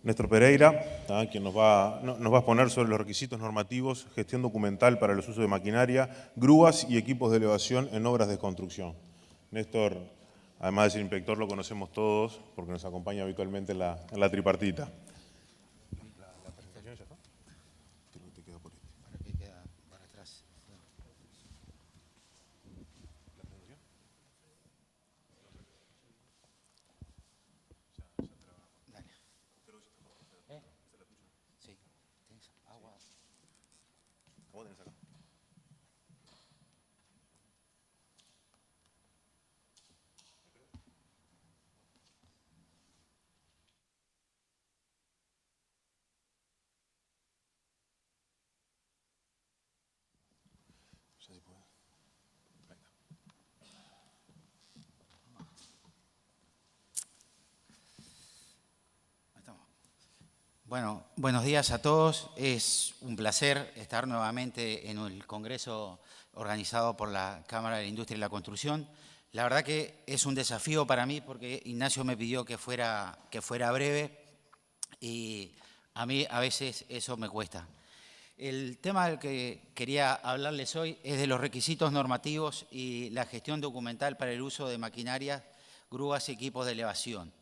Néstor Pereira, quien nos va a exponer sobre los requisitos normativos, gestión documental para los usos de maquinaria, grúas y equipos de elevación en obras de construcción. Néstor, además de ser inspector, lo conocemos todos porque nos acompaña habitualmente en la tripartita. ¿La presentación ya está? Creo que te queda por este. ¿Para qué queda para atrás? ¿La presentación? Dale. Sí. ¿Tienes agua? ¿Vos tenés acá? Bueno, buenos días a todos. Es un placer estar nuevamente en el Congreso organizado por la Cámara de la Industria y la Construcción. La verdad que es un desafío para mí porque Ignacio me pidió que fuera breve y a mí a veces eso me cuesta. El tema del que quería hablarles hoy es de los requisitos normativos y la gestión documental para el uso de maquinarias, grúas y equipos de elevación.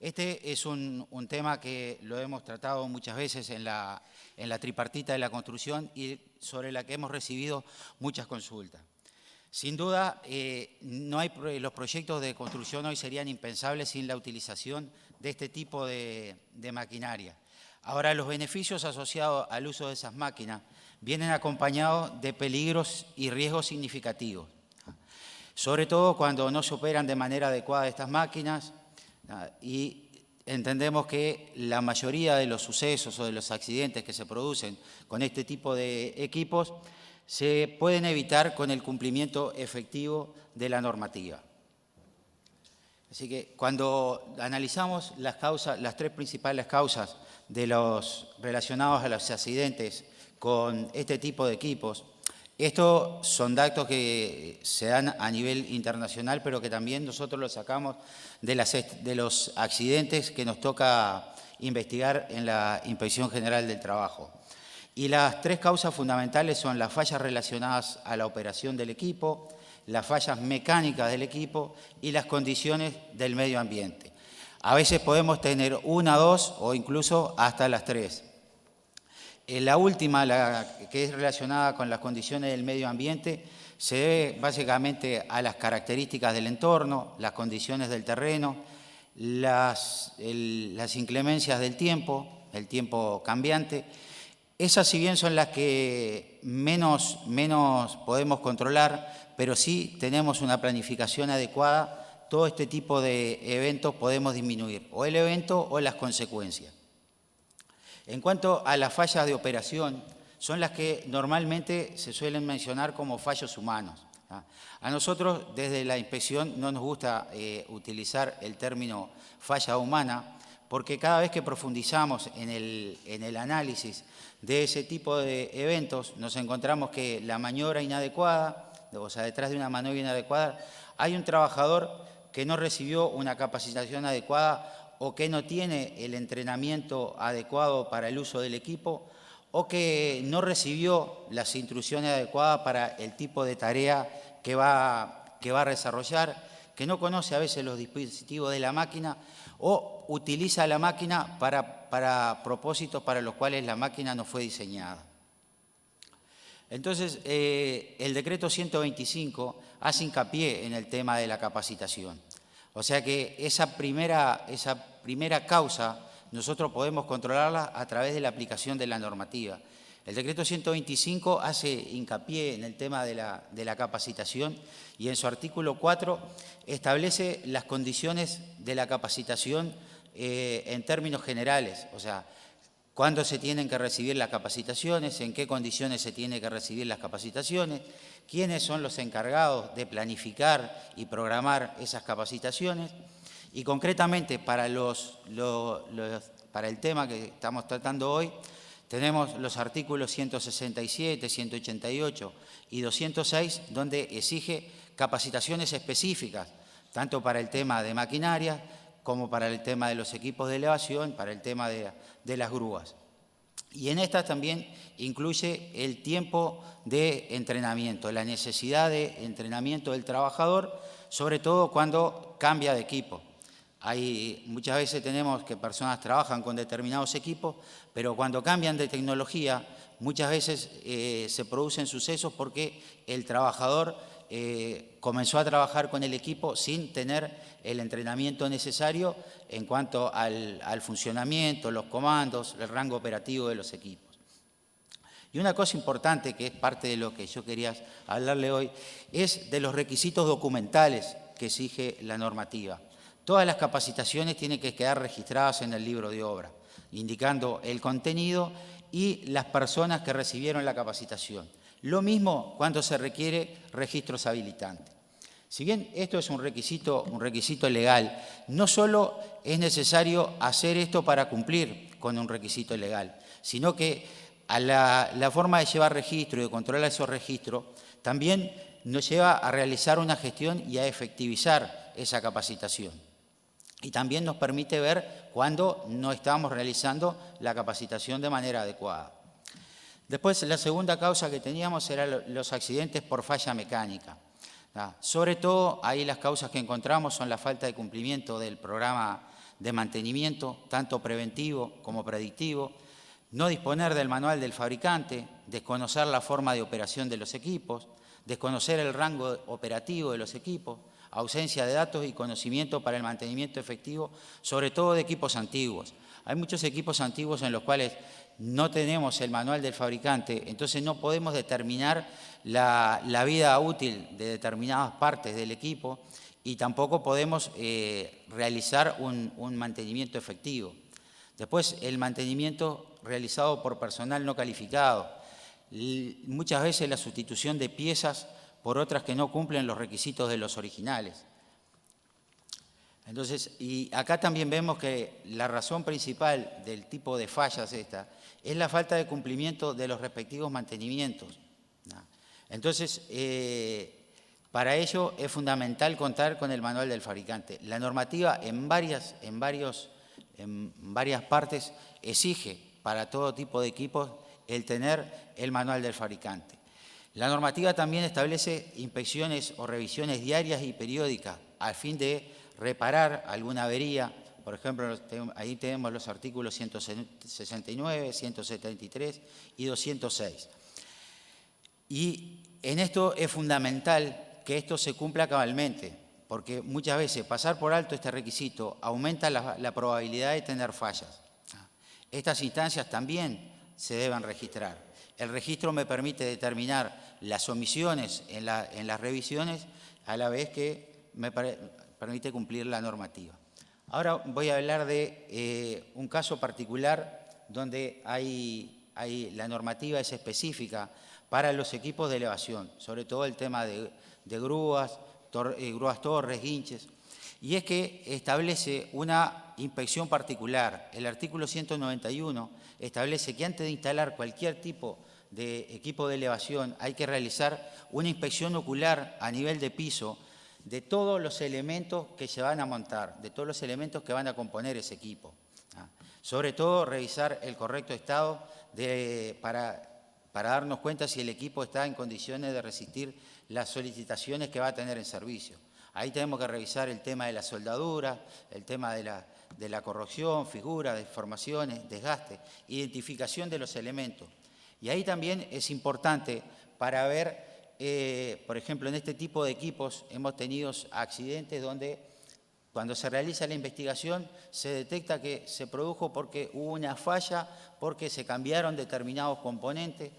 Este es un tema que lo hemos tratado muchas veces en la tripartita de la construcción y sobre la que hemos recibido muchas consultas. Sin duda, los proyectos de construcción hoy serían impensables sin la utilización de este tipo de maquinaria. Ahora, los beneficios asociados al uso de esas máquinas vienen acompañados de peligros y riesgos significativos, sobre todo cuando no se operan de manera adecuada estas máquinas, y entendemos que la mayoría de los sucesos o de los accidentes que se producen con este tipo de equipos se pueden evitar con el cumplimiento efectivo de la normativa. Así que cuando analizamos las tres principales causas de los relacionados a los accidentes con este tipo de equipos, estos son datos que se dan a nivel internacional, pero que también nosotros los sacamos de los accidentes que nos toca investigar en la Inspección General del Trabajo. Y las tres causas fundamentales son las fallas relacionadas a la operación del equipo, las fallas mecánicas del equipo y las condiciones del medio ambiente. A veces podemos tener una, dos o incluso hasta las tres. La última, la que es relacionada con las condiciones del medio ambiente, se debe básicamente a las características del entorno, las condiciones del terreno, las inclemencias del tiempo, el tiempo cambiante. Esas, si bien son las que menos podemos controlar, pero sí tenemos una planificación adecuada, todo este tipo de eventos podemos disminuir, o el evento o las consecuencias. En cuanto a las fallas de operación, son las que normalmente se suelen mencionar como fallos humanos. A nosotros, desde la inspección, no nos gusta utilizar el término falla humana, porque cada vez que profundizamos en el análisis de ese tipo de eventos, nos encontramos que la maniobra inadecuada, o sea, detrás de una maniobra inadecuada, hay un trabajador que no recibió una capacitación adecuada o que no tiene el entrenamiento adecuado para el uso del equipo, o que no recibió las instrucciones adecuadas para el tipo de tarea que va a desarrollar, que no conoce a veces los dispositivos de la máquina o utiliza la máquina para propósitos para los cuales la máquina no fue diseñada. Entonces, el decreto 125 hace hincapié en el tema de la capacitación. O sea que esa primera causa nosotros podemos controlarla a través de la aplicación de la normativa. El decreto 125 hace hincapié en el tema de la capacitación y en su artículo 4 establece las condiciones de la capacitación en términos generales, o sea, cuándo se tienen que recibir las capacitaciones, en qué condiciones se tienen que recibir las capacitaciones, quiénes son los encargados de planificar y programar esas capacitaciones. Y concretamente para el tema que estamos tratando hoy, tenemos los artículos 167, 188 y 206, donde exige capacitaciones específicas, tanto para el tema de maquinaria como para el tema de los equipos de elevación, para el tema de las grúas. Y en estas también incluye el tiempo de entrenamiento, la necesidad de entrenamiento del trabajador, sobre todo cuando cambia de equipo. Muchas veces tenemos que personas trabajan con determinados equipos, pero cuando cambian de tecnología, muchas veces se producen sucesos porque el trabajador comenzó a trabajar con el equipo sin tener el entrenamiento necesario en cuanto al funcionamiento, los comandos, el rango operativo de los equipos. Y una cosa importante, que es parte de lo que yo quería hablarle hoy, es de los requisitos documentales que exige la normativa. Todas las capacitaciones tienen que quedar registradas en el libro de obra, indicando el contenido y las personas que recibieron la capacitación. Lo mismo cuando se requiere registros habilitantes. Si bien esto es un requisito legal, no solo es necesario hacer esto para cumplir con un requisito legal, sino que a la forma de llevar registro y de controlar esos registros también nos lleva a realizar una gestión y a efectivizar esa capacitación. Y también nos permite ver cuándo no estamos realizando la capacitación de manera adecuada. Después, la segunda causa que teníamos eran los accidentes por falla mecánica. Sobre todo, ahí las causas que encontramos son la falta de cumplimiento del programa de mantenimiento, tanto preventivo como predictivo, no disponer del manual del fabricante, desconocer la forma de operación de los equipos, desconocer el rango operativo de los equipos, ausencia de datos y conocimiento para el mantenimiento efectivo, sobre todo de equipos antiguos. Hay muchos equipos antiguos en los cuales no tenemos el manual del fabricante, entonces no podemos determinar la vida útil de determinadas partes del equipo y tampoco podemos realizar un mantenimiento efectivo. Después, el mantenimiento realizado por personal no calificado. Muchas veces la sustitución de piezas por otras que no cumplen los requisitos de los originales. Entonces, y acá también vemos que la razón principal del tipo de fallas esta es la falta de cumplimiento de los respectivos mantenimientos. Entonces, para ello es fundamental contar con el manual del fabricante. La normativa en varias partes exige para todo tipo de equipos el tener el manual del fabricante. La normativa también establece inspecciones o revisiones diarias y periódicas al fin de reparar alguna avería. Por ejemplo, ahí tenemos los artículos 169, 173 y 206. Y en esto es fundamental que esto se cumpla cabalmente, porque muchas veces pasar por alto este requisito aumenta la probabilidad de tener fallas. Estas instancias también se deben registrar. El registro me permite determinar las omisiones en las revisiones a la vez que me permite cumplir la normativa. Ahora voy a hablar de un caso particular donde la normativa es específica para los equipos de elevación, sobre todo el tema de grúas, grúas torres, guinches, y es que establece una inspección particular. El artículo 191 establece que antes de instalar cualquier tipo de equipo de elevación hay que realizar una inspección ocular a nivel de piso de todos los elementos que se van a montar, de todos los elementos que van a componer ese equipo. Sobre todo, revisar el correcto estado para darnos cuenta si el equipo está en condiciones de resistir las solicitaciones que va a tener en servicio. Ahí tenemos que revisar el tema de la soldadura, el tema de la corrosión, figuras, deformaciones, desgaste, identificación de los elementos. Y ahí también es importante para ver, por ejemplo, en este tipo de equipos hemos tenido accidentes donde cuando se realiza la investigación se detecta que se produjo porque hubo una falla, porque se cambiaron determinados componentes,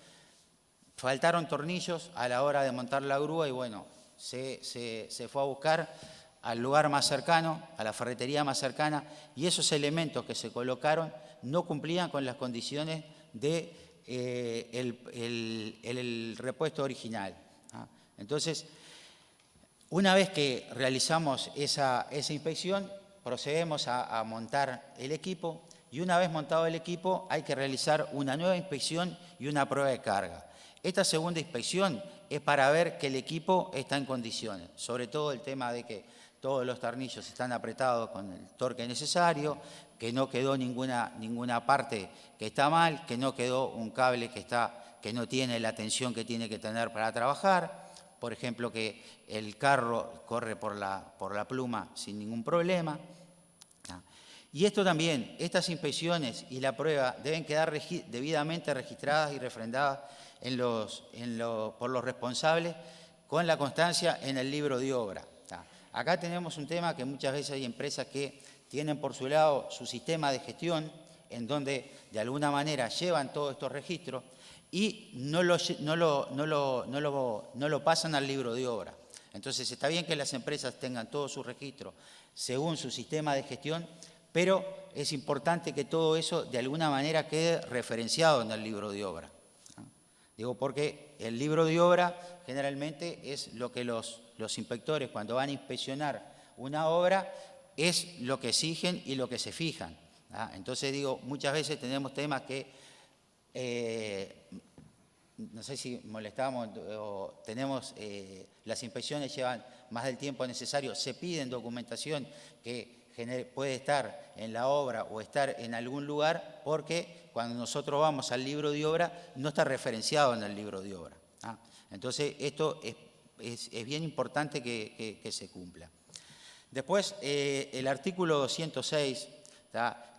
faltaron tornillos a la hora de montar la grúa y bueno, se fue a buscar al lugar más cercano, a la ferretería más cercana, y esos elementos que se colocaron no cumplían con las condiciones de el repuesto original. Entonces, una vez que realizamos esa inspección, procedemos a montar el equipo y una vez montado el equipo hay que realizar una nueva inspección y una prueba de carga. Esta segunda inspección es para ver que el equipo está en condiciones, sobre todo el tema de que todos los tornillos están apretados con el torque necesario, que no quedó ninguna parte que está mal, que no quedó un cable que no tiene la tensión que tiene que tener para trabajar. Por ejemplo, que el carro corre por la pluma sin ningún problema. Y esto también, estas inspecciones y la prueba deben quedar debidamente registradas y refrendadas por los responsables con la constancia en el libro de obra. Acá tenemos un tema que muchas veces hay empresas que tienen por su lado su sistema de gestión, en donde de alguna manera llevan todos estos registros y no lo pasan al libro de obra. Entonces está bien que las empresas tengan todos sus registros según su sistema de gestión, pero es importante que todo eso de alguna manera quede referenciado en el libro de obra. Digo, porque el libro de obra generalmente es lo que los inspectores, cuando van a inspeccionar una obra, es lo que exigen y lo que se fijan. Entonces, digo, muchas veces tenemos temas que, no sé si molestamos, o tenemos, las inspecciones llevan más del tiempo necesario, se piden documentación que puede estar en la obra o estar en algún lugar, porque cuando nosotros vamos al libro de obra no está referenciado en el libro de obra. Entonces, esto es bien importante que se cumpla. Después, el artículo 206,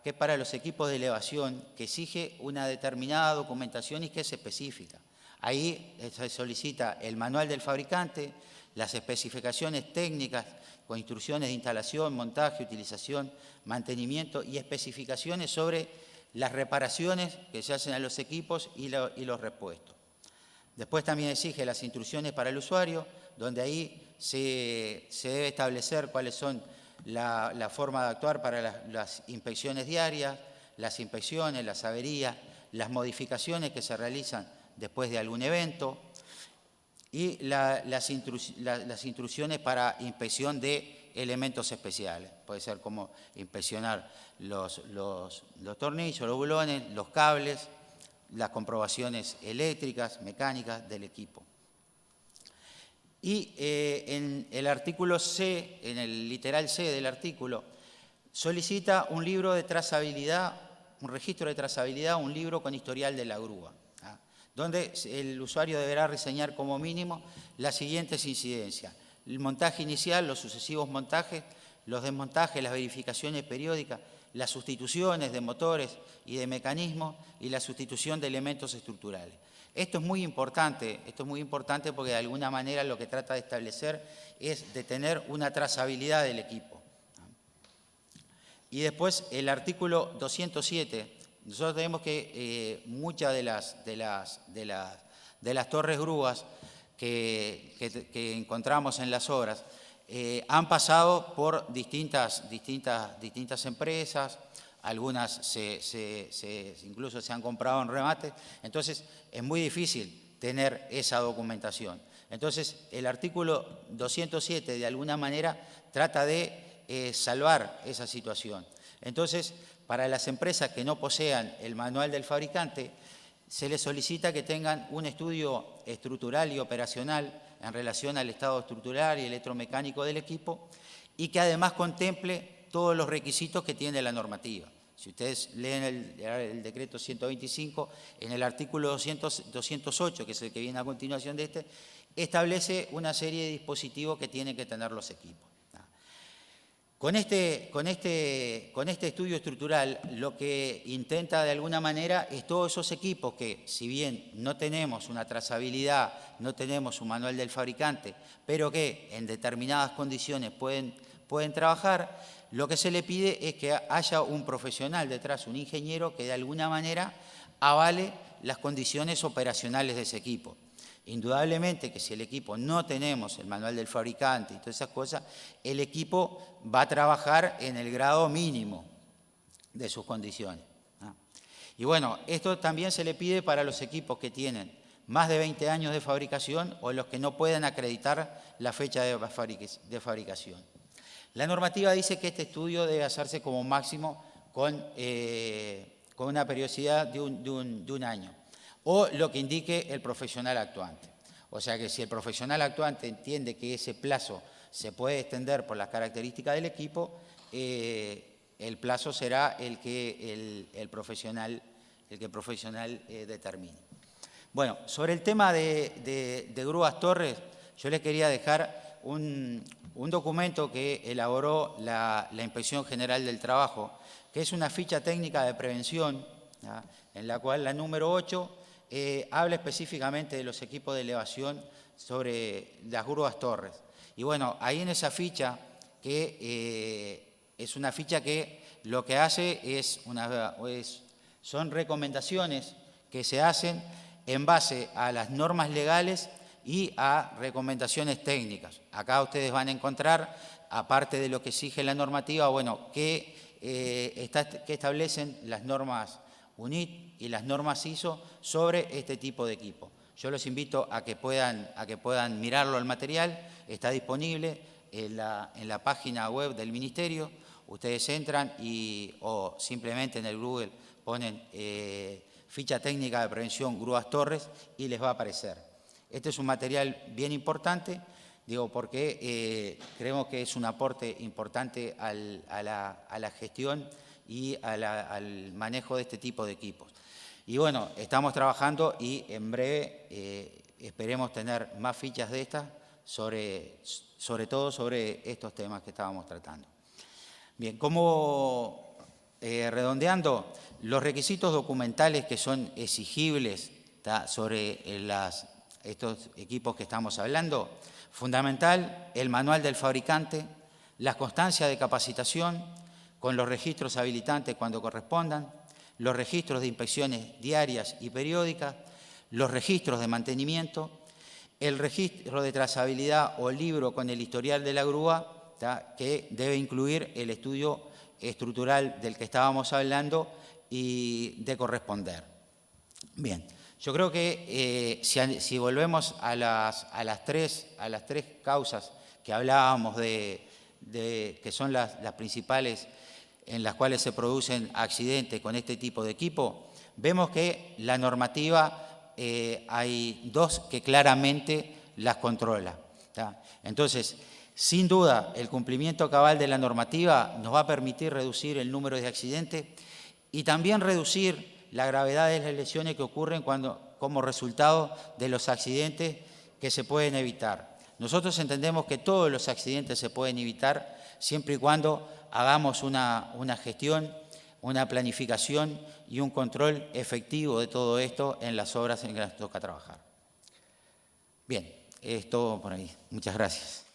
que es para los equipos de elevación, que exige una determinada documentación y que es específica. Ahí se solicita el manual del fabricante, las especificaciones técnicas con instrucciones de instalación, montaje, utilización, mantenimiento y especificaciones sobre las reparaciones que se hacen a los equipos y los repuestos. Después también exige las instrucciones para el usuario, donde ahí se debe establecer cuáles son la forma de actuar para las inspecciones diarias, las inspecciones, las averías, las modificaciones que se realizan después de algún evento, y las instrucciones para inspección de elementos especiales. Puede ser como inspeccionar los tornillos, los bulones, los cables, las comprobaciones eléctricas, mecánicas del equipo. Y en el artículo C, en el literal C del artículo, solicita un libro de trazabilidad, un registro de trazabilidad, un libro con historial de la grúa, donde el usuario deberá reseñar como mínimo las siguientes incidencias: el montaje inicial, los sucesivos montajes, los desmontajes, las verificaciones periódicas, las sustituciones de motores y de mecanismos y la sustitución de elementos estructurales. Esto es muy importante porque de alguna manera lo que trata de establecer es de tener una trazabilidad del equipo. Y después el artículo 207. Nosotros tenemos que muchas de las torres grúas que encontramos en las obras han pasado por distintas empresas, algunas incluso se han comprado en remate, entonces es muy difícil tener esa documentación. Entonces el artículo 207 de alguna manera trata de salvar esa situación. Entonces, para las empresas que no posean el manual del fabricante, se les solicita que tengan un estudio estructural y operacional en relación al estado estructural y electromecánico del equipo y que además contemple todos los requisitos que tiene la normativa. Si ustedes leen el decreto 125, en el artículo 208, que es el que viene a continuación de este, establece una serie de dispositivos que tienen que tener los equipos. Con este estudio estructural, lo que intenta de alguna manera es todos esos equipos que, si bien no tenemos una trazabilidad, no tenemos un manual del fabricante, pero que en determinadas condiciones pueden trabajar, lo que se le pide es que haya un profesional detrás, un ingeniero que de alguna manera avale las condiciones operacionales de ese equipo. Indudablemente que si el equipo no tenemos el manual del fabricante y todas esas cosas, el equipo va a trabajar en el grado mínimo de sus condiciones. Y bueno, esto también se le pide para los equipos que tienen más de 20 años de fabricación o los que no puedan acreditar la fecha de fabricación. La normativa dice que este estudio debe hacerse como máximo con una periodicidad de un año, o lo que indique el profesional actuante. O sea que si el profesional actuante entiende que ese plazo se puede extender por las características del equipo, el plazo será el que el profesional determine. Bueno, sobre el tema de Grúas Torres, yo les quería dejar un documento que elaboró la Inspección General del Trabajo, que es una ficha técnica de prevención, ¿ya?, en la cual la número 8 habla específicamente de los equipos de elevación sobre las Grúas Torres. Y bueno, ahí en esa ficha, que es una ficha que lo que hace son recomendaciones que se hacen en base a las normas legales y a recomendaciones técnicas. Acá ustedes van a encontrar, aparte de lo que exige la normativa, bueno, que establecen las normas UNIT y las normas ISO sobre este tipo de equipo. Yo los invito a que puedan mirarlo, el material está disponible en la página web del Ministerio. Ustedes entran o simplemente en el Google ponen ficha técnica de prevención Grúas Torres y les va a aparecer. Este es un material bien importante, digo, porque creemos que es un aporte importante a la gestión y al manejo de este tipo de equipos. Y bueno, estamos trabajando y en breve esperemos tener más fichas de estas, sobre todo sobre estos temas que estábamos tratando. Bien, como redondeando, los requisitos documentales que son exigibles sobre estos equipos que estamos hablando, fundamental, el manual del fabricante, las constancias de capacitación con los registros habilitantes cuando correspondan, los registros de inspecciones diarias y periódicas, los registros de mantenimiento, el registro de trazabilidad o libro con el historial de la grúa, que debe incluir el estudio estructural del que estábamos hablando y de corresponder. Bien, yo creo que si volvemos a las tres causas que hablábamos que son las principales en las cuales se producen accidentes con este tipo de equipo, vemos que la normativa hay dos que claramente las controla, ¿tá? Entonces, sin duda, el cumplimiento cabal de la normativa nos va a permitir reducir el número de accidentes y también reducir la gravedad de las lesiones que ocurren como resultado de los accidentes que se pueden evitar. Nosotros entendemos que todos los accidentes se pueden evitar siempre y cuando hagamos una gestión, una planificación y un control efectivo de todo esto en las obras en que nos toca trabajar. Bien, es todo por ahí. Muchas gracias.